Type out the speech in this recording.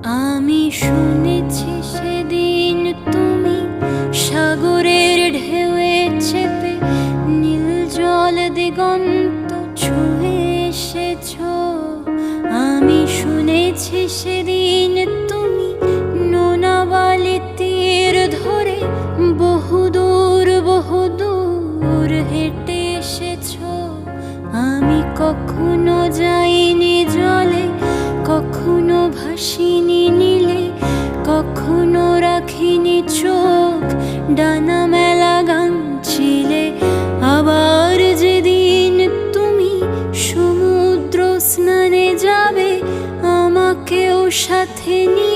আমি শুনেছি সেদিন তুমি সাগরের ঢেউয়ে চেপে নীল জল দিগন্ত ছুঁয়ে এসেছ। আমি শুনেছি সেদিন তুমি নোনা বালি তীর ধরে বহুদূর বহুদূর হেঁটে এসেছ। আমি কখনো যাইনি জলে, কখনো ভাসিনি নীলে, কখনো রাখিনি চোখ ডানা মেলা গান ছিলে। আবার যেদিন তুমি সমুদ্র স্নানে যাবে, আমাকেও সাথে নিয়ে